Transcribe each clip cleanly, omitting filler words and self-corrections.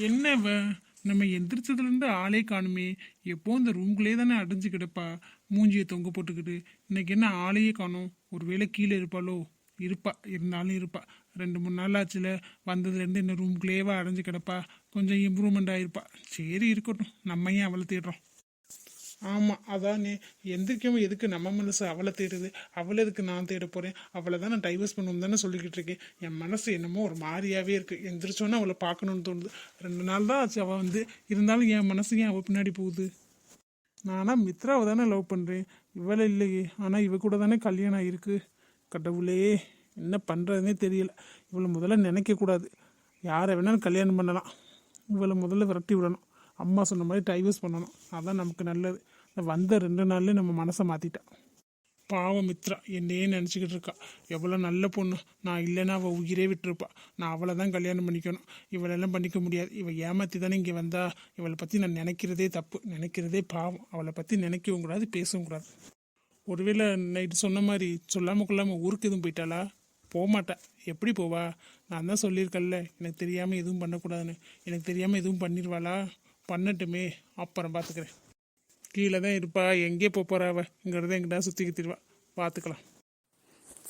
என்ன இவ நம்ம எந்திரிச்சதுலேருந்து ஆளே காணுமே. எப்போ இந்த ரூம்குள்ளே தானே அடைஞ்சு கிடப்பா, மூஞ்சியை தொங்க போட்டுக்கிட்டு. இன்னைக்கு என்ன ஆளையே காணோம்? ஒருவேளை கீழே இருப்பாளோ? இருப்பா, இருந்தாலும் இருப்பா. 2 3 நாள் ஆச்சுல, வந்ததுலேருந்து இந்த ரூம்குள்ளேவா அடைஞ்சு கிடப்பா. கொஞ்சம் இம்ப்ரூவ்மெண்ட் ஆயிருப்பா. சரி இருக்கட்டும், நம்ம ஏன் அவளை தேடுறோம்? ஆமாம், அதானே. எந்திரிக்காம எதுக்கு நம்ம மனசு அவளை தேடுது? அவளை எதுக்கு நான் தேட போகிறேன்? அவளை தான் நான் டைவர்ஸ் பண்ணுவோம் தானே சொல்லிக்கிட்டு இருக்கேன். என் மனசு என்னமோ ஒரு மாதிரியாவே இருக்குது. எந்திரிச்சோன்னே அவளை பார்க்கணுன்னு தோணுது. 2 நாள் தான் ஆச்சு அவள் வந்து. இருந்தாலும் என் மனசு ஏன் அவள் பின்னாடி போகுது? நானா மித்ராவை தானே லவ் பண்ணுறேன், இவளை இல்லையே. ஆனால் இவ கூட தானே கல்யாணம் ஆகிருக்கு. கடவுளே, என்ன பண்ணுறதுனே தெரியல. இவளை முதல்ல நினைக்கக்கூடாது. யாரை வேணாலும் கல்யாணம் பண்ணலாம். இவளை முதல்ல விரட்டி விடணும். அம்மா சொன்ன மாதிரி டைவர்ஸ் பண்ணணும். அதான் நமக்கு நல்லது. வந்த 2 நாள்லேயே நம்ம மனசை மாற்றிட்டான். பாவம் மித்ரா என்னையே நினச்சிக்கிட்டு இருக்கா. எவ்வளோ நல்ல பொண்ணு. நான் இல்லைன்னா அவள் உயிரே விட்டுருப்பா. நான் அவளை தான் கல்யாணம் பண்ணிக்கணும். இவளெல்லாம் பண்ணிக்க முடியாது. இவள் ஏமாற்றி தானே இங்கே வந்தா. இவளை பற்றி நான் நினைக்கிறதே தப்பு, நினைக்கிறதே பாவம். அவளை பற்றி நினைக்கவும் கூடாது, பேசவும் கூடாது. ஒருவேளை நைட்டு சொன்ன மாதிரி சொல்லாமல் கொள்ளாமல் ஊருக்கு எதுவும் போயிட்டாளா? போகமாட்டா. எப்படி போவா? நான் தான் சொல்லியிருக்கேன்ல, எனக்கு தெரியாமல் எதுவும் பண்ணக்கூடாதுன்னு. எனக்கு தெரியாமல் எதுவும் பண்ணிடுவாளா? பண்ணட்டுமே, அப்புறம் பார்த்துக்கிறேன். கீழே தான் இருப்பா. எங்கே போகிறா அவள்? இங்கிறத எங்கிட்ட சுற்றி திருவா. பார்த்துக்கலாம்.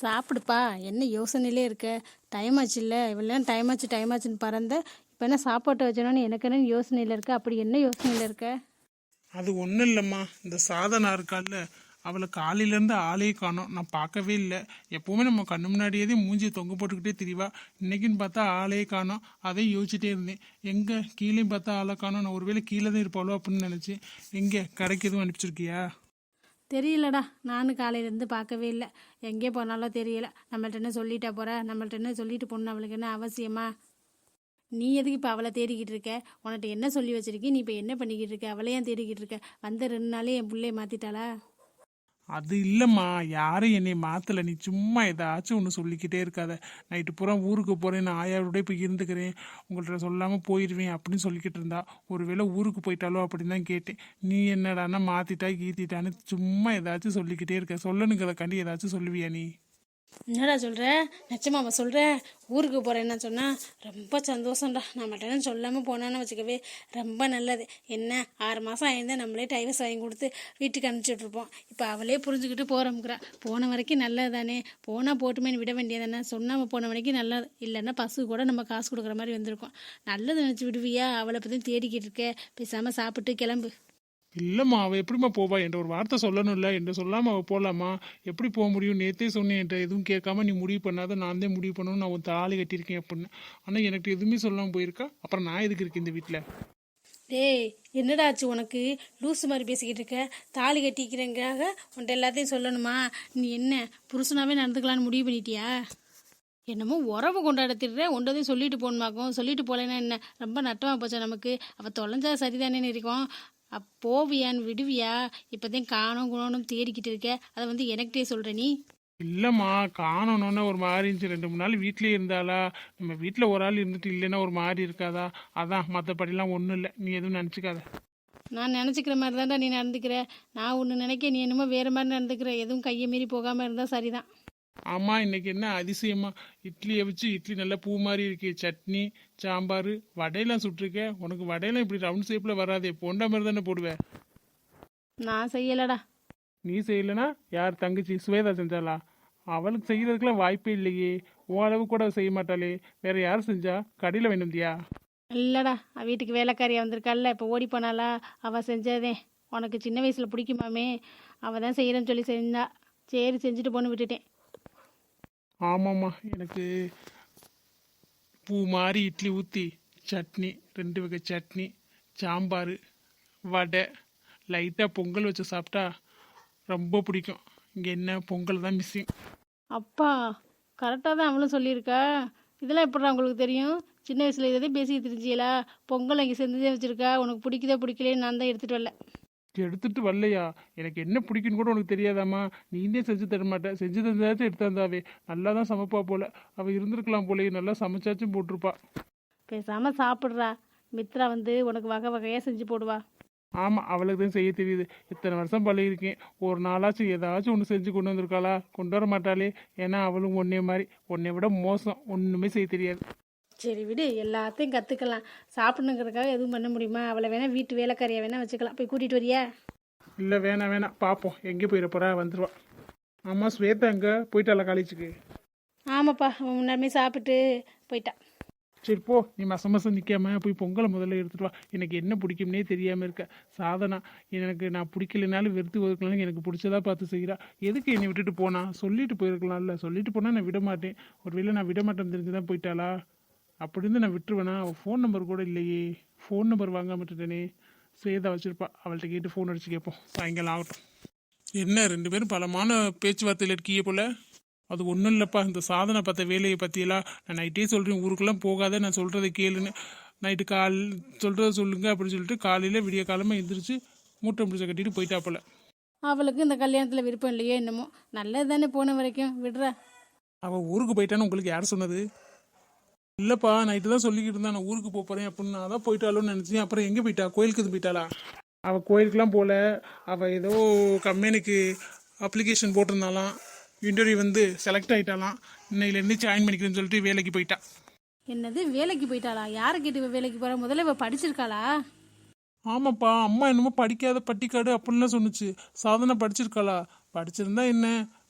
சாப்பிடுப்பா. என்ன யோசனையிலே இருக்க? டைம் ஆச்சு இல்லை? இவ்வளோ டைம் ஆச்சுன்னு பறந்த. இப்போ என்ன சாப்பாட்டை வச்சோன்னு எனக்கு என்ன யோசனையில் இருக்க? அப்படி என்ன யோசனையில் இருக்க? அது ஒன்றும் இல்லைம்மா. இந்த சாதனா இருக்கால்ல, அவளை காலையிலேருந்து ஆளே காணோம். நான் பார்க்கவே இல்லை. எப்போவுமே நம்ம கண்ணு முன்னாடியே மூஞ்சியை தொங்க போட்டுக்கிட்டே திரிவா. இன்னைக்குன்னு பார்த்தா ஆளே காணோம். அதையும் யோசிச்சுட்டே இருந்தேன். எங்கே கீழேயும் பார்த்தா ஆளை காணோம். நான் ஒருவேளை கீழே தான் இருப்பாளோ அப்படின்னு நினச்சேன். எங்கே கடைக்கு எதுவும் அனுப்பிச்சிருக்கியா? தெரியலடா, நானும் காலையிலேருந்து பார்க்கவே இல்லை. எங்கே போனாலும் தெரியல. நம்மள்ட்ட என்ன சொல்லிட்டா போகிற? நம்மள்ட்ட என்ன சொல்லிட்டு போகணும்? அவளுக்கு என்ன அவசியமா? நீ எதுக்கு இப்போ அவளை தேடிக்கிட்டு இருக்க? உன்கிட்ட என்ன சொல்லி வச்சிருக்கே? நீ இப்போ என்ன பண்ணிக்கிட்டு இருக்க? அவளையும் தேடிக்கிட்டு இருக்க? வந்த 2 நாளே என் பிள்ளைய மாற்றிட்டாளா? அது இல்லைம்மா, யாரும் என்னை மாற்றலை. நீ சும்மா ஏதாச்சும் ஒன்று சொல்லிக்கிட்டே இருக்காத. நைட்டு பூரா ஊருக்கு போகிறேன், நான் ஆயாவோட இப்போ இருந்துக்கிறேன், உங்கள்கிட்ட சொல்லாமல் போயிடுவேன் அப்படின்னு சொல்லிக்கிட்டு இருந்தா. ஒருவேளை ஊருக்கு போயிட்டாலோ அப்படின்னு தான் கேட்டேன். நீ என்னடானா மாற்றிட்டா கீத்திட்டான்னு சும்மா ஏதாச்சும் சொல்லிக்கிட்டே இருக்க. சொல்லணுங்கிறதுக்காண்டி ஏதாச்சும் சொல்லுவியா நீ? என்னடா சொல்கிற? நிச்சயமா அவள் சொல்கிற? ஊருக்கு போகிறேன்னு சொன்னால் ரொம்ப சந்தோஷம்டா. நான் மட்டும் சொல்லாமல் போனான்னு வச்சுக்கவே ரொம்ப நல்லது. என்ன 6 மாதம் ஆயிருந்தால் நம்மளே டைவர்ஸ் வாங்கி கொடுத்து வீட்டுக்கு அனுப்பிச்சிட்ருப்போம். இப்போ அவளே புரிஞ்சுக்கிட்டு போகிறோம்ங்கிறா. போன வரைக்கும் நல்லது தானே. போனால் போட்டுமேன்னு விட வேண்டியதானே. சொன்னாமல் போன வரைக்கும் நல்லது. இல்லைன்னா பசு கூட நம்ம காசு கொடுக்குற மாதிரி வந்திருக்கோம். நல்லது நினச்சி விடுவியா? அவளை பற்றி தேடிக்கிட்டு இருக்க. பேசாமல் சாப்பிட்டு கிளம்பு. இல்லைம்மா, அவள் எப்படிம்மா போவா? என்கிட்ட ஒரு வார்த்தை சொல்லணும்ல. என்கிட்ட சொல்லாமல் அவள் போகலாமா? எப்படி போக முடியும்? நேற்றே சொன்னேன், என்கிட்ட எதுவும் கேட்காம நீ முடிவு பண்ணாத, நான் தான் முடிவு பண்ணணும், நான் உன் தாலி கட்டியிருக்கேன் அப்படின்னு. ஆனால் எனக்கு எதுவுமே சொல்லாமல் போயிருக்கா. அப்புறம் நான் எதுக்கு இருக்கேன் இந்த வீட்டில்? டேய், என்னடா ஆச்சு உனக்கு? லூசு மாதிரி பேசிக்கிட்டு இருக்க. தாலி கட்டிக்கிறேங்காக உன்ட்ட எல்லாத்தையும் சொல்லணுமா? நீ என்ன புருஷனாவே நடந்துக்கலான்னு முடிவு பண்ணிட்டியா? என்னமோ உறவு கொண்டாடத்திடுற. ஒன்றதையும் சொல்லிட்டு போகணுமாக்கும். சொல்லிட்டு போகலன்னா என்ன ரொம்ப நட்டமாக போச்சா நமக்கு? அவள் தொலைஞ்சா சரிதானேன்னு இருக்கோம். போவியான்னு விடுவியா? இப்போதையும் காணும் குணம் தேடிக்கிட்டு இருக்க. அதை வந்து எனக்கிட்டே சொல்கிற நீ? இல்லைம்மா, காணணுன்னா ஒரு மாதிரி இருந்துச்சு. 2 3 நாள் வீட்லேயே இருந்தாளா? நம்ம வீட்டில் ஒரு ஆள் இருந்துட்டு இல்லைன்னா ஒரு மாதிரி இருக்காதா? அதான், மற்றபடிலாம் ஒன்றும் இல்லை. நீ எதுவும் நினச்சிக்காத. நான் நினச்சிக்கிற மாதிரி தான்டா நீ நடந்துக்கிற. நான் ஒன்று நினைக்க, நீ என்னமோ வேறு மாதிரி நடந்துக்கிற. எதுவும் கையை மீறி போகாமல் இருந்தால் சரிதான். ஆமாம், இன்னைக்கு என்ன அதிசயமா இட்லியை வச்சு இட்லி நல்லா பூ மாதிரி இருக்கு. சட்னி, சாம்பார், வடையெல்லாம் சுட்டிருக்க. உனக்கு வடையெல்லாம் இப்படி ரவுண்ட் ஷேப்பில் வராதே, போண்டா மாதிரி தானே போடுவேன். நான் செய்யலடா. நீ செய்யலைன்னா யார்? தங்கச்சி சுவேதா செஞ்சாளா? அவளுக்கு செய்யறதுக்கெல்லாம் வாய்ப்பே இல்லையே. உன் அளவு கூட அவ செய்ய மாட்டாளே. வேற யார் செஞ்சா? கடையில் வேணும்தியா? இல்லைடா, வீட்டுக்கு வேலைக்காரியாக வந்திருக்காள்ல, இப்போ ஓடி போனாலா? அவள் செஞ்சதே உனக்கு சின்ன வயசில் பிடிக்குமாமே. அவள் தான் செய்கிறேன்னு சொல்லி செஞ்சா. சரி செஞ்சுட்டு போன்னு விட்டுட்டேன். ஆமாம்மா, எனக்கு பூ மாதிரி இட்லி ஊற்றி சட்னி, 2 வகை சட்னி, சாம்பார், வடை, லைட்டாக பொங்கல் வச்சு சாப்பிட்டா ரொம்ப பிடிக்கும். இங்கே என்ன பொங்கல் தான் மிஸ்ஸிங். அப்பா, கரெக்டாக தான் அவளும் சொல்லியிருக்கா. இதெல்லாம் எப்படிடா உங்களுக்கு தெரியும்? சின்ன வயசில் இதே பேசிக்கிட்டு தெரிஞ்சியலா? பொங்கல் அங்கே செஞ்சதே வச்சுருக்கா. உனக்கு பிடிக்குதா பிடிக்கலையே நான் தான் எடுத்துகிட்டு வரல. எடுத்துட்டு வரலையா? எனக்கு என்ன பிடிக்குன்னு கூட உனக்கு தெரியாதாம்மா? நீனே செஞ்சு தர மாட்டேன். செஞ்சு தந்தாச்சும் எடுத்து வந்தாவே. நல்லா தான் சமைப்பா போல. அவள் இருந்திருக்கலாம் போலே. நல்லா சமைச்சாச்சும் போட்டிருப்பா. பேசாமல் சாப்பிட்றா. மித்ரா வந்து உனக்கு வகை வகையாக செஞ்சு போடுவா. ஆமாம், அவளுக்கு தான் செய்ய தெரியுது. இத்தனை வருஷம் பழகிருக்கேன். ஒரு நாளாச்சும் ஏதாச்சும் ஒன்று செஞ்சு கொண்டு வந்திருக்காளா? கொண்டு வர மாட்டாளே. ஏன்னா அவளும் ஒன்னே மாதிரி, உன்னை விட மோசம். ஒன்றுமே செய்ய தெரியாது. சரி விடு, எல்லாத்தையும் கற்றுக்கலாம். சாப்பிடணுங்கிறதுக்காக எதுவும் பண்ண முடியுமா? அவளை வேணால் வீட்டு வேலைக்காரியை வேணால் வச்சுக்கலாம். போய் கூட்டிகிட்டு வரியா? இல்லை வேணாம் வேணாம், பார்ப்போம் எங்கே போயிட போகிறா, வந்துடுவா. ஆமாம் ஸ்வேதா எங்கே போயிட்டாளா காலேஜுக்கு? ஆமாப்பா, அவன் முன்னாமே சாப்பிட்டு போயிட்டா. சரி போ, நீ மாதம் நிற்காம போய் பொங்கலை முதல்ல எடுத்துட்டு வா. எனக்கு என்ன பிடிக்கும்னே தெரியாமல் இருக்க. சாதனா எனக்கு நான் பிடிக்கலனாலும் வெறுத்து ஒதுக்கலாம், எனக்கு பிடிச்சதா பார்த்து செய்கிறா. எதுக்கு என்னை விட்டுட்டு போனா? சொல்லிட்டு போயிருக்கலாம்ல. சொல்லிட்டு போனால் நான் விட மாட்டேன். ஒருவேளை நான் விட மாட்டேன் தெரிஞ்சு தான் போயிட்டாளா? அப்படி இருந்து நான் விட்டுருவேனா? அவள் ஃபோன் நம்பர் கூட இல்லையே. ஃபோன் நம்பர் வாங்க மாட்டேனே. ஸ்வேதா வச்சுருப்பா, அவள்கிட்ட கேட்டு ஃபோன் அடிச்சு கேட்போம். சாயங்காலம் ஆகட்டும். என்ன 2 பேரும் பலமான பேச்சுவார்த்தையில் இருக்கீங்க போல. அது ஒன்றும் இல்லைப்பா, இந்த சாதனை பார்த்த வேலையை பற்றியெல்லாம் நான் நைட்டே சொல்கிறேன், ஊருக்கெல்லாம் போகாத, நான் சொல்கிறத கேளுன்னு. நைட்டு சொல்கிறத சொல்லுங்க அப்படின்னு சொல்லிட்டு காலையில் விடிய காலமாக எந்திரிச்சு மூட்டை முடிச்ச கட்டிட்டு போயிட்டா போல. அவளுக்கு இந்த கல்யாணத்தில் விருப்பம் இல்லையோ என்னமோ. நல்லது தானே போன வரைக்கும், விடுறா. அவள் ஊருக்கு போயிட்டான்னு உங்களுக்கு யார் சொன்னது? இல்லைப்பா, நைட்டு தான் சொல்லிக்கிட்டு இருந்தா நான் ஊருக்கு போகிறேன் அப்படின்னு. நான் தான் போயிட்டாலும் நினச்சேன். அப்புறம் எங்கே போயிட்டா? கோயிலுக்கு எதுவும் போயிட்டாளா? அவள் கோயிலுக்கெலாம் போகல. அவள் ஏதோ கம்பெனிக்கு அப்ளிகேஷன் போட்டிருந்தாலாம், இன்டர்வியூ வந்து செலக்ட் ஆகிட்டாலாம். இன்னையிலேருந்து ஜாயின் பண்ணிக்கிறேன்னு சொல்லிட்டு வேலைக்கு போயிட்டா. என்னது, வேலைக்கு போயிட்டாளா? யாரை கேட்டு இவ வேலைக்கு போகிறா? முதல்ல இவ படிச்சிருக்காளா? ஆமாப்பா, அம்மா என்னமோ படிக்காத பட்டிக்காடு அப்படின்லாம் சொன்னுச்சு. சாதனை படிச்சிருக்காளா? படிச்சிருந்தா என்ன,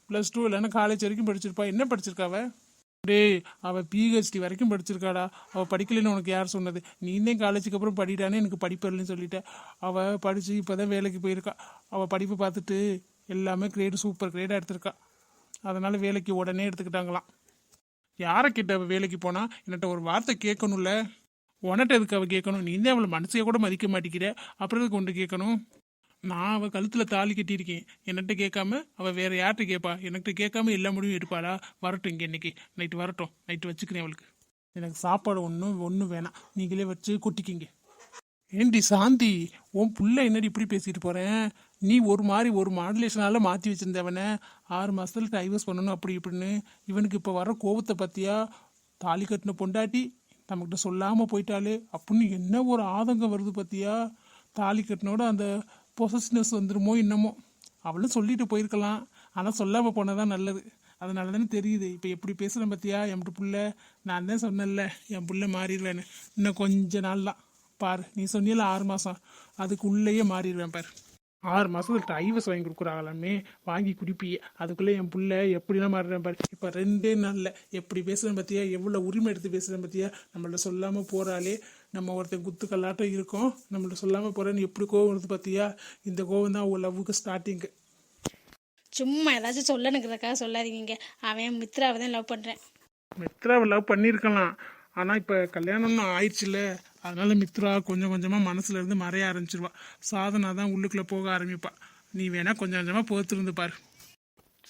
+2 இல்லைன்னா காலேஜ் வரைக்கும் படிச்சிருப்பா. என்ன படிச்சிருக்காவ? டேய், அவள் PhD வரைக்கும் படிச்சிருக்காடா. அவள் படிக்கலைன்னு உனக்கு யார் சொன்னது? நீந்தே காலேஜுக்கு அப்புறம் படிட்டானே எனக்கு படிப்பு இல்லைன்னு சொல்லிட்டேன். அவள் படித்து இப்போ தான் வேலைக்கு போயிருக்கா. அவள் படிப்பு பார்த்துட்டு எல்லாமே சூப்பர் கிரேடாக எடுத்திருக்கா. அதனால் வேலைக்கு உடனே எடுத்துக்கிட்டாங்களாம். யாரை கிட்ட அவள் வேலைக்கு போனா? என்கிட்ட ஒரு வார்த்தை கேட்கணும்ல. உன்கிட்ட எதுக்கு அவள் கேட்கணும்? நீந்தே அவளை மனசையை கூட மதிக்க மாட்டேங்கிற, அப்புறம் எதுக்கு கொண்டு கேட்கணும்? நான் அவள் கழுத்தில் தாலி கட்டியிருக்கேன். என்கிட்ட கேட்காம அவள் வேற யார்கிட்ட கேட்பா? என்கிட்ட கேட்காம எல்லா முடிவும் எடுப்பாளா? வரட்டும், இங்கே இன்னைக்கு நைட்டு வரட்டும். நைட்டு வச்சுக்கிறேன் அவளுக்கு. எனக்கு சாப்பாடு ஒன்றும் வேணாம், நீங்களே வச்சு கொட்டிக்கிங்க. ஏண்டி சாந்தி, உன் புள்ள என்னடி இப்படி பேசிட்டு போகிறேன்? நீ ஒரு மாடுலேஷனால மாற்றி வச்சிருந்தவனை 6 மாதத்துல டைவர்ஸ் பண்ணணும் அப்படி இப்படின்னு. இவனுக்கு இப்போ வர கோபத்தை பற்றியா? தாலி கட்டின பொண்டாட்டி நம்மகிட்ட சொல்லாமல் போயிட்டாலே அப்படின்னு என்ன ஒரு ஆதங்கம் வருது பார்த்தியா? தாலி கட்டினோட அந்த பொசஸ்னஸ் வந்துடுமோ என்னமோ. அவளும் சொல்லிட்டு போயிருக்கலாம், ஆனால் சொல்லாமல் போனால் தான் நல்லது. அதனால தானே தெரியுது இப்போ எப்படி பேசுகிறேன் பார்த்தியா? என் புள்ள, நான் தான் சொன்னேன்ல என் புள்ள மாறிடுவேன்னு. இன்னும் கொஞ்ச நாள் தான் பாரு. நீ சொன்னியல 6 மாதம், அதுக்குள்ளேயே மாறிடுவேன் பாரு. 6 மாதத்துல டைவர்ஸ் வாங்கி கொடுக்குறாங்களாமே, வாங்கி குடிப்பியே. அதுக்குள்ளே என் புள்ள எப்படிலாம் மாறுறேன் பாரு. இப்போ 2 நாளில் எப்படி பேசுகிறேன் பார்த்தியா? எவ்வளோ உரிமை எடுத்து பேசுகிறேன் பார்த்தியா? நம்மள்ட்ட சொல்லாமல் போகிறாளே, நம்ம ஒருத்தன் குத்துக்கல்லாட்டம் இருக்கோம், நம்மள்ட்ட சொல்லாமல் போகிறேன்னு எப்படி கோவம் வருது பார்த்தியா? இந்த கோவம் தான் உங்கள் லவ்வுக்கு ஸ்டார்டிங்கு. சும்மா ஏதாச்சும் சொல்லணுங்கிறதுக்காக சொல்லாதீங்க. அவன் மித்ராவை தான் லவ் பண்ணுறேன். மித்ராவை லவ் பண்ணியிருக்கலாம், ஆனால் இப்போ கல்யாணம்னு ஆயிடுச்சுல, அதனால மித்ரா கொஞ்சம் கொஞ்சமாக மனசுல இருந்து மறைய ஆரம்பிச்சிருவா. சாதனா தான் உள்ளுக்குள்ளே போக ஆரம்பிப்பா. நீ வேணா கொஞ்சம் கொஞ்சமாக பொறுத்திருந்து பாரு.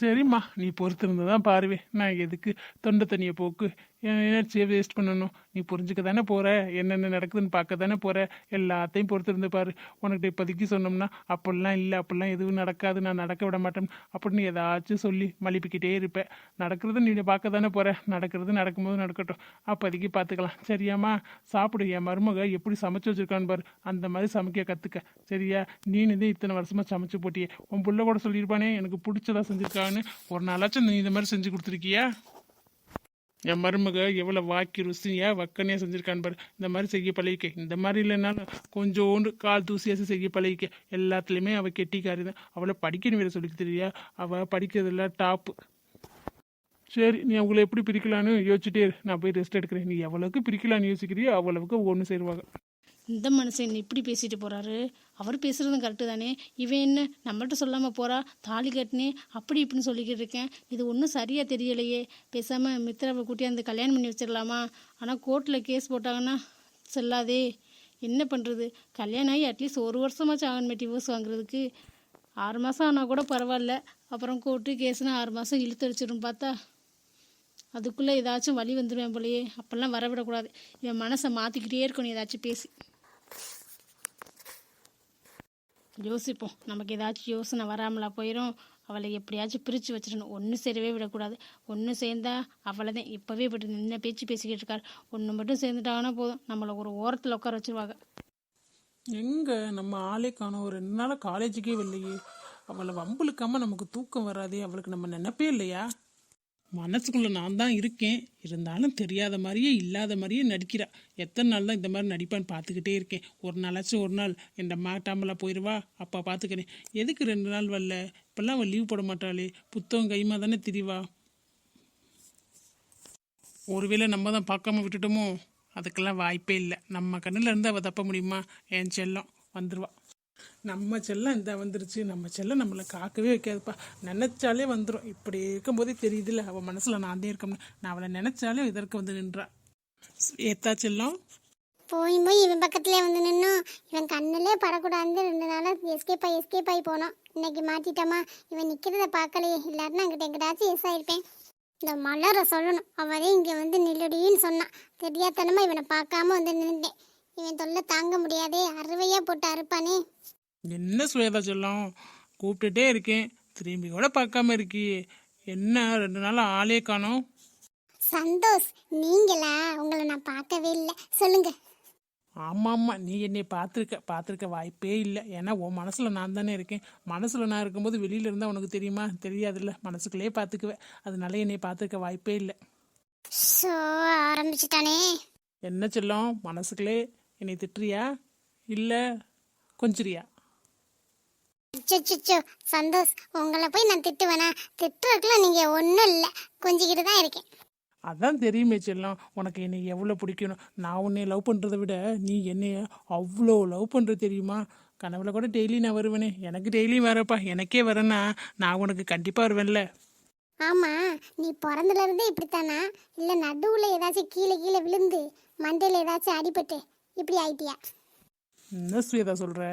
சரிம்மா, நீ பொறுத்திருந்து தான் பாருவே. நான் எதுக்கு தொண்டை தண்ணியை போக்கு எனர்ஜியை வேஸ்ட் பண்ணணும்? நீ புரிஞ்சுக்க தானே போகிற, என்னென்ன நடக்குதுன்னு பார்க்க தானே போகிற. எல்லாத்தையும் பொறுத்திருந்து பாரு. உனக்கிட்ட இப்போதைக்கு சொன்னோம்னா அப்படிலாம் இல்லை, அப்படிலாம் எதுவும் நடக்காது, நான் நடக்க விட மாட்டேன் அப்படின்னு ஏதாச்சும் சொல்லி மலிப்பிக்கிட்டே இருப்பேன். நடக்கிறது நீ பார்க்க தானே போகிற, நடக்கிறது நடக்கும்போது நடக்கட்டும், அப்போதைக்கு பார்த்துக்கலாம். சரியாம்மா? சாப்பிடு. என் மருமக எப்படி சமைச்சு வச்சுருக்கான்னு பாரு, அந்த மாதிரி சமைக்க கற்றுக்க. சரியா? நீனு இது இத்தனை வருஷமாக சமைச்சு போட்டியே, உன் புள்ள கூட சொல்லியிருப்பானே எனக்கு பிடிச்சதா செஞ்சுருக்கான்னு. ஒரு நாளாச்சும் நீ இந்த மாதிரி செஞ்சு கொடுத்துருக்கியா? என் மருமக எவ்வளோ வாக்கி ருசியா வக்கனையாக செஞ்சுருக்கான்னு பாரு. இந்த மாதிரி செய்ய பழகிக்க. இந்த மாதிரி இல்லைனாலும் கொஞ்சோண்டு கால் தூசியாச்சு செய்ய பழகிக்க. எல்லாத்துலேயுமே அவள் கெட்டிக்காரி தான். அவளை படிக்கணும் வேறு சொல்லிக்க தெரியா? அவள் படிக்கிறதுல டாப்பு. சரி, நீ அவங்கள எப்படி பிரிக்கலான்னு யோசிச்சுட்டே இரு. நான் போய் ரெஸ்ட் எடுக்கிறேன். நீ எவ்வளவுக்கு பிரிக்கலான்னு யோசிக்கிறியோ அவ்வளவுக்கு ஒன்று சேருவாங்க. இந்த மனுஷன் இப்படி பேசிட்டு போகிறாரு. அவர் பேசுகிறதும் கரெக்டு தானே. இவன் என்ன நம்மள்ட்ட சொல்லாமல் போகிறா? தாலி கட்டினே அப்படி இப்படின்னு சொல்லிக்கிட்டு இருக்கேன். இது ஒன்றும் சரியாக தெரியலையே. பேசாமல் மித்ராவை கூட்டி அந்த கல்யாணம் பண்ணி வச்சிடலாமா? ஆனால் கோர்ட்டில் கேஸ் போட்டாங்கன்னா செல்லாதே. என்ன பண்ணுறது? கல்யாணம் ஆகி அட்லீஸ்ட் 1 வருஷமாச்சும் ஆகணுமே டிவோர்ஸ் வாங்குறதுக்கு. 6 மாதம் ஆனால் கூட பரவாயில்ல. அப்புறம் கோர்ட்டு கேஸ்னு 6 மாதம் இழுத்தடிச்சிடும் பார்த்தா. அதுக்குள்ளே ஏதாச்சும் வழி வந்துடுவேன் போலையே. அப்போல்லாம் வரவிடக்கூடாது. என் மனசை மாற்றிக்கிட்டே இருக்கணும் ஏதாச்சும் பேசி. யோசிப்போம். நமக்கு ஏதாச்சும் யோசனை வராமலா போயிடும். அவளை எப்படியாச்சும் பிரித்து வச்சிடணும். ஒன்றும் சேரவே விடக்கூடாது. ஒன்று சேர்ந்தா அவளை தான் இப்போவே இப்படி நின்ன பேச்சு பேசிக்கிட்டு இருக்கார். ஒன்று மட்டும் சேர்ந்துட்டாங்கன்னா போதும், நம்மளை ஒரு ஓரத்தில் உட்கார வச்சுருவாங்க. எங்கே நம்ம ஆளே காணோம்? ஒரு 2 நாளாக காலேஜுக்கே வரலையே. அவளை வம்புழுக்காமல் நமக்கு தூக்கம் வராதே. அவளுக்கு நம்ம நினைப்பே இல்லையா? மனசுக்குள்ள நான் தான் இருக்கேன், இருந்தாலும் தெரியாத மாதிரியே இல்லாத மாதிரியே நடிக்கிறா. எத்தனை நாள் தான் இந்த மாதிரி நடிப்பான்னு பார்த்துக்கிட்டே இருக்கேன். ஒரு நாளாச்சும் ஒரு நாள் இந்த மாட்டாமலாம் போயிடுவா, அப்பா பார்த்துக்கிறேன். எதுக்கு 2 நாள் வரல? இப்போல்லாம் அவள் லீவ் போட மாட்டாளே, புத்தகம் கைமா தானே திரிவா. ஒருவேளை நம்ம தான் பார்க்காம விட்டுட்டோமோ? அதுக்கெல்லாம் வாய்ப்பே இல்லை. நம்ம கண்ணில் இருந்து அவள் தப்ப முடியுமா? என் செல்லம் வந்துடுவா. நம்ம செல்லம் இந்த வந்துருச்சு. நம்ம செல்லம் நம்மளை காக்கவே வைக்காதுப்பா. நினச்சாலே வந்துடும். இப்படி இருக்கும்போதே தெரியுதுல்ல அவள் மனசில் நான் தான் இருக்கோம்னு. நான் அவளை நினச்சாலே இதற்கு வந்து நின்றா. ஏத்தா செல்லம், போய் போய் இவன் பக்கத்துலேயே வந்து நின்னோம். இவன் கண்ணிலே படக்கூடாது 2 நாளாக எஸ்கேப் ஆகி போனோம். இன்னைக்கு மாட்டிட்டோமா? இவன் நிற்கிறத பார்க்கலையே, இல்லாட்டினா அங்கிட்ட எங்கிட்டாச்சும் எஸ் ஆயிருப்பேன். இந்த மலரை சொல்லணும், அவரே இங்கே வந்து நில்லுடின்னு சொன்னான். தெரியாதனமா இவனை பார்க்காம வந்து நின்றுட்டேன். இவன் தொல்லை தாங்க முடியாதே, அறுவையாக போட்டு அறுப்பானே. என்ன சுவேதா செல்லம், கூப்பிட்டுட்டே இருக்கேன், திரும்பி கூட பார்க்காம இருக்கியே. என்ன 2 நாள் ஆளே காணோம்? சந்தோஷ், நீங்களா? உங்களை நான் பார்க்கவே இல்லை. சொல்லுங்க. ஆமாம், நீ என்னை பார்த்துருக்க வாய்ப்பே இல்லை. ஏன்னா உன் மனசில் நான் தானே இருக்கேன். மனசில் நான் இருக்கும்போது வெளியில் இருந்தால் உனக்கு தெரியுமா? தெரியாதுல்ல. மனசுக்குள்ளேயே பார்த்துக்குவேன். அதனால என்னை பார்த்துருக்க வாய்ப்பே இல்லை. ஸோ ஆரம்பிச்சுட்டானே. என்ன செல்லம், மனசுக்குள்ளே என்னை திட்டுறியா இல்லை கொஞ்சிறியா? அச்சோ சந்தோஷ், உங்களை போய் நான் திட்டுவேனா? திட்டுறதுக்குலாம் நீங்கள் ஒன்றும் இல்லை, கொஞ்சிக்கிட்டு தான் இருக்கேன். அதான் தெரியுமே செல்லம், உனக்கு என்னை எவ்வளோ பிடிக்கணும். நான் உன்னை லவ் பண்ணுறதை விட நீ என்னைய அவ்வளோ லவ் பண்ணுற தெரியுமா? கனவுல கூட டெய்லி நான் வருவேனே. எனக்கு டெய்லியும் வரப்பா. எனக்கே வரேன்னா நான் உனக்கு கண்டிப்பாக வருவேன்ல. ஆமாம், நீ பிறந்தலேருந்தே இப்படித்தானா? இல்லை நடுவில் ஏதாச்சும் கீழே விழுந்து மண்டையில் ஏதாச்சும் அடிபட்டு இப்படி ஆயிட்டியா? என்ன ஸ்வேதா சொல்கிற?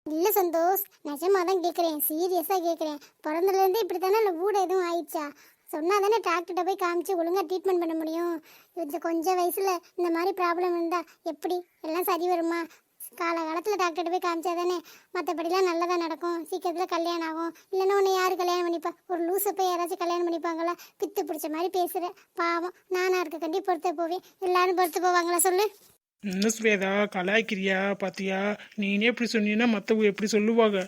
இல்லை சந்தோஷ், நிஜமாக தான் கேட்குறேன், சீரியஸாக கேட்குறேன். பிறந்தலேருந்தே இப்படி தானே? இல்லை ஊட எதுவும் ஆயிடுச்சா? சொன்னால் தானே டாக்டர்கிட்ட போய் காமிச்சு ஒழுங்காக ட்ரீட்மெண்ட் பண்ண முடியும். இது கொஞ்சம் வயசில் இந்த மாதிரி ப்ராப்ளம் இருந்தால் எப்படி எல்லாம் சரி வருமா? காலகாலத்தில் டாக்டர்கிட்ட போய் காமிச்சா தானே மற்றபடிலாம் நல்லதாக நடக்கும். சீக்கிரத்தில் கல்யாணம் ஆகும். இல்லைன்னா உன்னை யார் கல்யாணம் பண்ணிப்பா? ஒரு லூஸை போய் யாராச்சும் கல்யாணம் பண்ணிப்பாங்களா? பித்து பிடிச்ச மாதிரி பேசுகிற. பாவம், நானாக இருக்க கண்டி பொறுத்த போவேன். எல்லாரும் பொறுத்து போவாங்களா சொல்லு? என்ன ஸ்வேதா, கலாய்க்கிறியா? பாத்தியா, நீனே எப்படி சொன்னீங்கன்னா மற்றவங்க எப்படி சொல்லுவாங்க?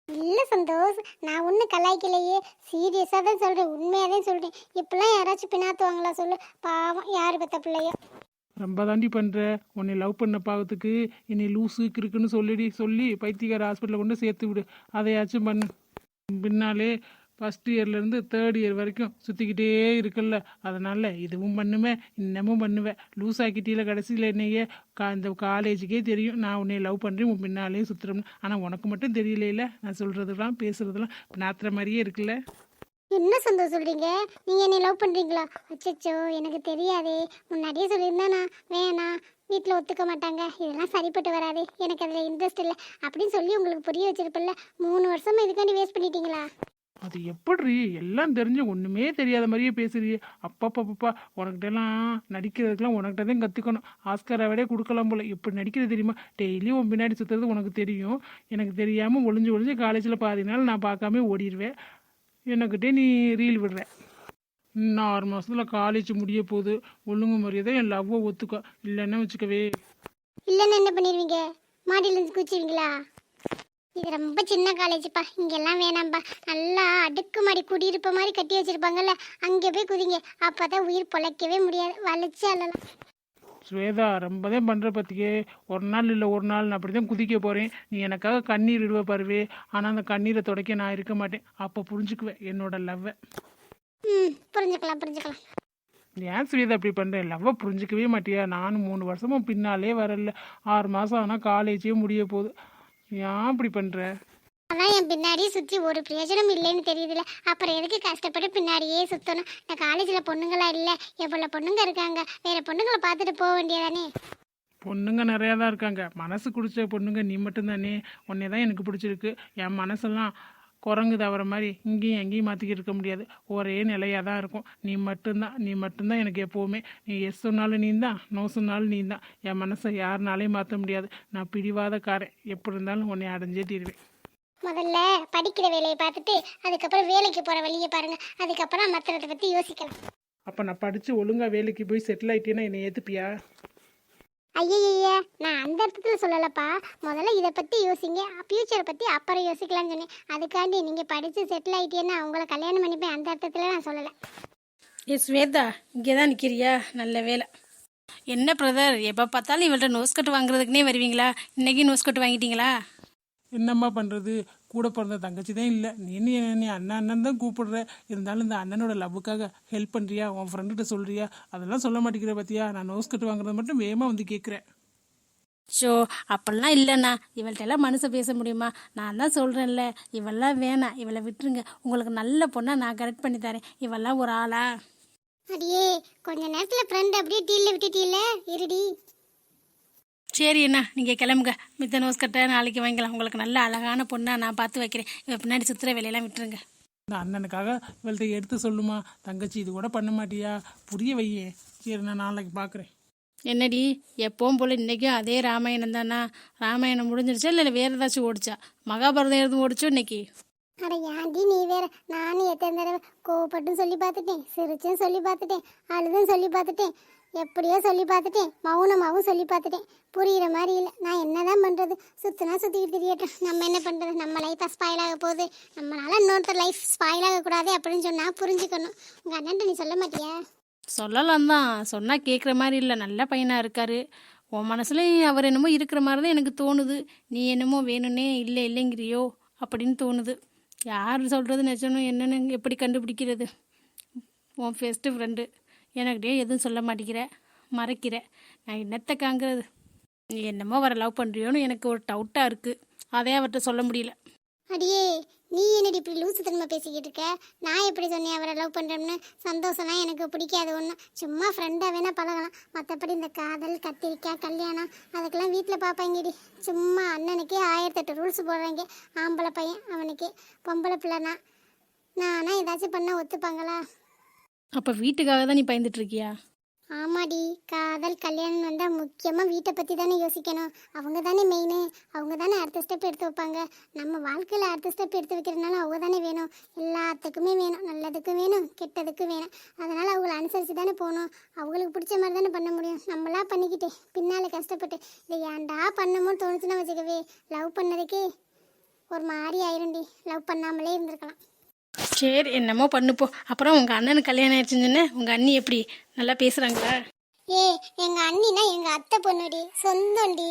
இல்லை சந்தோஷ், நான் ஒன்றும் கலாய்க்கலையே, சீரியஸாக தான் சொல்கிறேன், உண்மையாக தான் சொல்கிறேன். இப்பெல்லாம் யாராச்சும் பின்னாத்துவாங்களா சொல்லு? பாவம், யார் பெற்ற பிள்ளையோ. ரொம்ப தாண்டி பண்ணுற. உன்னை லவ் பண்ண பாவத்துக்கு என்னை லூஸு இருக்குன்னு சொல்லி பைத்தியக்கார ஹாஸ்பிட்டலில் கொண்டு சேர்த்து விடு. அதையாச்சும் பண்ணு. பின்னாலே ஃபஸ்ட் இயர்லேருந்து 3rd இயர் வரைக்கும் சுற்றிக்கிட்டே இருக்குல்ல, அதனால் இதுவும் பண்ணுவேன், இன்னமும் பண்ணுவேன். லூஸ் ஆக்கிட்டியில் கடைசியில் என்னையே இந்த காலேஜுக்கே தெரியும் நான் உன்னை லவ் பண்ணுறேன், உன் பின்னாலே சுற்றுறோம்னு. ஆனால் உனக்கு மட்டும் தெரியல. நான் சொல்கிறதுலாம் பேசுகிறதுலாம் நாத்துற மாதிரியே இருக்குல்ல. என்ன சந்தோஷம் சொல்கிறீங்க? நீங்கள் என்னை லவ் பண்ணுறீங்களா? அச்சச்சோ, எனக்கு தெரியாதே. முன்னாடியே சொல்லியிருந்தா நான் வேணாம், வீட்டில் ஒத்துக்க மாட்டாங்க, இதெல்லாம் சரிப்பட்டு வராது, எனக்கு அதில் இன்ட்ரெஸ்ட் இல்லை அப்படின்னு சொல்லி உங்களுக்கு புரிய வச்சிருப்பில்ல. 3 வருஷமா இதுக்காண்டி வேஸ்ட் பண்ணிட்டீங்களா? அது எப்படி எல்லாம் தெரிஞ்சு ஒன்றுமே தெரியாத மாதிரியே பேசுறியே? அப்பப்பப்பா, உனக்கிட்டலாம் நடிக்கிறதுக்கெலாம் உனக்கிட்ட தான் கற்றுக்கணும். ஆஸ்கார் அவார்டே கொடுக்கலாம் போல. எப்படி நடிக்கிறது தெரியுமா? டெய்லியும் உன் பின்னாடி சுற்றுறது உனக்கு தெரியும். எனக்கு தெரியாமல் ஒளிஞ்சு காலேஜில் பாதி நாள் நான் பார்க்காம ஓடிடுவேன். எனக்கிட்டே நீ ரீல் விடுற. இன்னும் 6 மாதத்தில் காலேஜ் முடிய போகுது. ஒழுங்கு மரியாதை என் லவ்வை ஒத்துக்க, இல்லைன்னா வச்சுக்கவே. இல்லைன்னு என்ன பண்ணிடுவீங்க? மாடியிலேருந்து குச்சிடுவீங்களா? இது ரொம்ப சின்ன காலேஜ்ப்பா, இங்கெல்லாம் வேணாம்ப்பா. நல்லா அடுக்குமாடி குடியிருப்ப மாதிரி கட்டி வச்சிருப்பாங்கல்ல, அங்கே போய் குதிங்க. அப்போ தான் உயிர் பொழைக்கவே முடியாது, வலிச்சு அழலாம். ஸ்வேதா, ரொம்ப தான் பண்ணுற பற்றியே. ஒரு நாள் இல்லை ஒரு நாள் நான் அப்படி தான் குதிக்க போகிறேன். நீ எனக்காக கண்ணீர் விடுவ பாருவே, ஆனால் அந்த கண்ணீரை துடைக்க நான் இருக்க மாட்டேன். அப்போ புரிஞ்சுக்குவேன் என்னோட லவ்வை. புரிஞ்சுக்கலாம். ஏன் ஸ்வேதா அப்படி பண்ணுறேன்? லவ்வை புரிஞ்சிக்கவே மாட்டியா? நானும் 3 வருஷமும் பின்னாலே வரல. 6 மாதம் ஆனால் காலேஜே முடிய போகுது. ஏன் அப்படி பண்ணுற? அதான் என் பின்னாடியே சுற்றி ஒரு பிரயோஜனம் இல்லைன்னு தெரியுதுல்ல, அப்புறம் எதுக்கு கஷ்டப்பட்டு பின்னாடியே சுற்றணும்? இந்த காலேஜில் பொண்ணுங்களா இல்லை, எவ்வளோ பொண்ணுங்க இருக்காங்க, வேறு பொண்ணுங்களை பார்த்துட்டு போக வேண்டியதானே? பொண்ணுங்க நிறையா தான் இருக்காங்க. மனசு பிடிச்ச பொண்ணுங்க நீ மட்டும்தானே. உன்னை தான் எனக்கு பிடிச்சிருக்கு. என் மனசெல்லாம் குரங்கு தவற மாதிரி இங்கேயும் எங்கேயும் மாற்றிக்கிட்டு இருக்க முடியாது. ஒரே நிலையாக தான் இருக்கும். நீ மட்டும்தான் எனக்கு எப்போவுமே. நீ எஸ் சொன்னாலும் நீ தான், நோ சொன்னாலும் நீ தான். என் மனசை யாருனாலையும் மாற்ற முடியாது. நான் பிடிவாதக்காரன். எப்படி இருந்தாலும் உன்னை அடைஞ்சே தீருவேன். முதல்ல படிக்கிற வேலையை பார்த்துட்டு அதுக்கப்புறம் வேலைக்கு போகிற வழியை பாருங்க, அதுக்கப்புறம் மற்றதை பற்றி யோசிக்கலாம். அப்போ நான் படித்து ஒழுங்காக வேலைக்கு போய் செட்டில் ஆகிட்டேன்னா என்னை ஏற்றுப்பியா? ஐயய்யா, நான் அந்த அர்த்தத்தில் சொல்லலப்பா. முதல்ல இதை பற்றி யோசிங்க, ஃப்யூச்சரை பற்றி அப்புறம் யோசிக்கலாம்னு சொன்னேன். அதுக்காண்டி நீங்கள் படித்து செட்டில் ஆகிட்டேன்னா உங்களை கல்யாணம் பண்ணிப்பேன் அந்த அர்த்தத்தில் நான் சொல்லலை. ஏ ஸ்வேதா, இங்கே தான் நிற்கிறியா? நல்ல வேலை. என்ன பிரதர், எப்போ பார்த்தாலும் இவள்கிட்ட நோஸ் கட்டு வாங்குறதுக்குனே வருவீங்களா? இன்னைக்கு நோஸ் கட்டு வாங்கிட்டீங்களா? என்னம்மா பண்ணுறது, கூட பிறந்த தங்கச்சி தான் இல்லை. நீ அண்ணன் அண்ணன் தான் கூப்பிடுற. இருந்தாலும் இந்த அண்ணனோட லவ்வுக்காக ஹெல்ப் பண்ணுறியா, உன் ஃப்ரெண்டுகிட்ட சொல்கிறியா? அதெல்லாம் சொல்ல மாட்டேங்கிற பார்த்தியா? நான் நோஸ் கட்டு வாங்குறது மட்டும் வேகமாக வந்து கேட்குறேன். ஷோ, அப்படிலாம் இல்லைண்ணா. இவள்கிட்ட எல்லாம் மனசை பேச முடியுமா? நான் தான் சொல்கிறேன்ல, இவெல்லாம் வேணாம், இவளை விட்டுருங்க. உங்களுக்கு நல்ல பொண்ணா நான் கரெக்ட் பண்ணி தரேன். இவெல்லாம் ஒரு ஆளா? அடியே கொஞ்ச நேரத்துல ஃப்ரெண்ட் அப்படியே டீல்ல விட்டுட்டீல்ல, இருடி. சரி அண்ணா, நீங்கள் கிளம்புங்க. மித்த நோஸ் கட்டை நாளைக்கு வாங்கிக்கலாம். உங்களுக்கு நல்ல அழகான பொண்ணா நான் பார்த்து வைக்கிறேன். இவள் பின்னாடி சுற்றுற வேலையெல்லாம் விட்டுருங்க. இந்த அண்ணனுக்காக இவள்கிட்ட எடுத்து சொல்லுமா, தங்கச்சி இது கூட பண்ண மாட்டியா, புரிய வையே. சரி, நான் நாளைக்கு பார்க்குறேன். என்னடி, எப்பவும் போல் இன்றைக்கும் அதே ராமாயணம் தானா? ராமாயணம் முடிஞ்சிருச்சா இல்லை வேறு ஏதாச்சும் ஓடிச்சா? மகாபாரதம் எதுவும் ஓடிச்சோ இன்னைக்கு? அட ஏன்டி நீ வேற, நானும் எத்தனை தடவை கோவப்பட்டும் சொல்லி பார்த்துட்டேன், சிரிச்சும் சொல்லி பார்த்துட்டேன், அழுதும் சொல்லி பார்த்துட்டேன், எப்படியோ சொல்லி பார்த்துட்டேன், மௌனமாகவும் சொல்லி பார்த்துட்டேன். புரிகிற மாதிரி இல்லை. நான் என்னதான் பண்ணுறது? சுற்றினா சுற்றிக்கிட்டு தெரியட்டும், நம்ம என்ன பண்ணுறது? நம்ம லைஃப்பாக ஸ்பாயில் ஆக போகுது. நம்மளால இன்னொருத்தர் லைஃப் ஸ்பாயில் ஆகக்கூடாது அப்படின்னு சொன்னால் புரிஞ்சுக்கணும். உங்கள் அண்ணன்ட்ட நீ சொல்ல மாட்டியா? சொல்லலாம் தான், சொன்னால் கேட்குற மாதிரி இல்லை. நல்ல பையனாக இருக்காரு. உன் மனசுலையும் அவர் என்னமோ இருக்கிற மாதிரி தான் எனக்கு தோணுது. நீ என்னமோ வேணும்னே இல்லை இல்லைங்கிறியோ அப்படின்னு தோணுது. யார் சொல்கிறது நிஜம்னு என்னென்னு எப்படி கண்டுபிடிக்கிறது? உன் பெஸ்ட்டு ஃப்ரெண்டு எனக்கிட்டே எதுவும் சொல்ல மாட்டேங்கிற, மறைக்கிற. நான் என்னத்தை காங்கிறது? நீ என்னமோ வர லவ் பண்ணுறியோன்னு எனக்கு ஒரு டவுட்டாக இருக்குது. அதே அவர்கிட்ட சொல்ல முடியல. அடியே நீ என்னடி இப்படி லூசுத்தனமா பேசிக்கிட்டு இருக்க? நான் எப்படி சொன்னேன் அவரை லவ் பண்ணுறோம்னு? சந்தோஷம்லாம் எனக்கு பிடிக்காது ஒன்று. சும்மா ஃப்ரெண்டாக வேணால் பழகலாம். மற்றபடி இந்த காதல், கத்திரிக்காய், கல்யாணம் அதுக்கெல்லாம் வீட்டில் பார்ப்பாங்கடி. சும்மா அண்ணனுக்கே 1008 ரூல்ஸ் போடுறாங்க. ஆம்பளை பையன் அவனுக்கு, பொம்பளை பிள்ளைனா நானா ஏதாச்சும் பண்ணால் ஒத்துப்பாங்களா? அப்போ வீட்டுக்காக தான் நீ பயந்துட்டு இருக்கியா? ஆமாடி, காதல் கல்யாணம் வந்தால் முக்கியமாக வீட்டை பற்றி தானே யோசிக்கணும். அவங்க தானே மெயின். அவங்க தானே அடுத்த ஸ்டெப் எடுத்து வைப்பாங்க. நம்ம வாழ்க்கையில் அடுத்த ஸ்டெப் எடுத்து வைக்கிறதுனால அவங்க தானே வேணும். எல்லாத்துக்குமே வேணும், நல்லதுக்கும் வேணும், கெட்டதுக்கும் வேணும். அதனால் அவங்கள அனுசரித்து தானே போகணும். அவங்களுக்கு பிடிச்ச மாதிரி தானே பண்ண முடியும். நம்மளா பண்ணிக்கிட்டே பின்னால் கஷ்டப்பட்டு இதை ஏன்டா பண்ணமோன்னு தோணுச்சுன்னா வச்சுக்கவே, லவ் பண்ணதுக்கே ஒரு மாதிரி ஆயிரும்டி. லவ் பண்ணாமலே இருந்திருக்கலாம். சரி, என்னமோ பண்ணுப்போ. அப்புறம் உங்கள் அண்ணனுக்கு கல்யாணம் ஆயிடுச்சுன்னு சொன்னேன். உங்கள் அண்ணி எப்படி, நல்லா பேசுகிறாங்களா? ஏ எங்கள் அண்ணினா எங்கள் அத்தை பொண்ணுடி, சொந்தம்டி.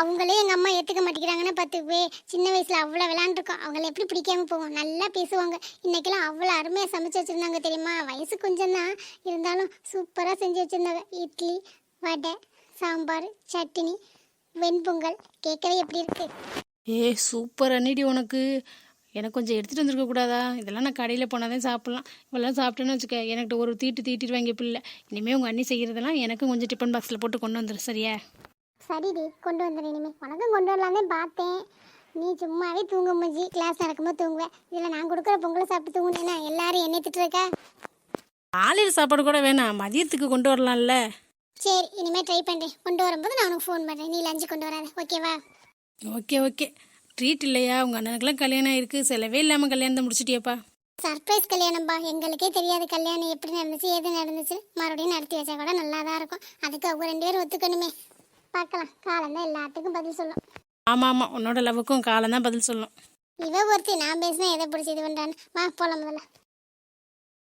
அவங்களே எங்கள் அம்மா ஏற்றுக்க மாட்டேங்கிறாங்கன்னா பார்த்துக்குவே. சின்ன வயசில் அவ்வளோ விளாண்டுருக்கோம். அவங்கள எப்படி பிடிக்காம போவோம்? நல்லா பேசுவாங்க. இன்றைக்கெல்லாம் அவ்வளோ அருமையாக சமைச்சு வச்சுருந்தாங்க தெரியுமா? வயசு கொஞ்சம் தான் இருந்தாலும் சூப்பராக செஞ்சு வச்சுருந்தாங்க. இட்லி, வடை, சாம்பார், சட்னி, வெண்பொங்கல். கேட்கவே எப்படி இருக்கு? ஏ சூப்பர் அண்ணிடி. உனக்கு எனக்கு கொஞ்சம் எடுத்துகிட்டு வந்துருக்க கூடாதா? இதெல்லாம் நான் கடையில் போனாதான் சாப்பிட்லாம். இவெல்லாம் சாப்பிட்டேன்னு வச்சுக்க, எனக்கிட்ட ஒரு தீட்டிடுவாங்க பிள்ளை. இனிமேல் உங்கள் அண்ணி செய்கிறதெல்லாம் எனக்கும் கொஞ்சம் டிஃபன் பாக்ஸில் போட்டு கொண்டு வந்துடு, சரியா? சரிடி, கொண்டு வந்துடுறேன். இனிமேல் உனக்கும் கொண்டு வரலான்னே பார்த்தேன். நீ சும்மாவே தூங்க முடிஞ்சு கிளாஸ் நடக்கும்போது தூங்குவேன். இதில் நான் கொடுக்குற பொங்கலை சாப்பிட்டு தூங்குனேன்னா எல்லாரும் என்னை திட்டுருக்கா? காலையில் சாப்பாடு கூட வேணாம், மதியத்துக்கு கொண்டு வரலாம்ல. சரி, இனிமேல் ட்ரை பண்ணுறேன். கொண்டு வரும்போது நான் உனக்கு ஃபோன் பண்ணுறேன். நீ லஞ்சு கொண்டு வராத, ஓகேவா? ஓகே. ட்ரீட் இல்லையா? உங்கள் அண்ணனுக்குலாம் கல்யாணம் ஆயிருக்கு, செலவே இல்லாமல் கல்யாணத்தை முடிச்சிட்டியாப்பா? சர்ப்ரைஸ் கல்யாணம்பா. எங்களுக்கே தெரியாது கல்யாணம் எப்படி நடந்துச்சு, எது நடந்துச்சு. மறுபடியும் நடத்தி வச்சா கூட நல்லா தான் இருக்கும். அதுக்கு அவங்க 2 பேரும் ஒத்துக்கணுமே. பார்க்கலாம், காலம் தான் எல்லாத்துக்கும் பதில் சொல்லும். ஆமாம், உன்னோட லவ்வுக்கும் காலம் தான் பதில் சொல்லும். இவ ஒருத்தி நான் பேசினா எதை பிடிச்சி இது பண்ணுறான்னு. வா போகலாம் முதல்ல.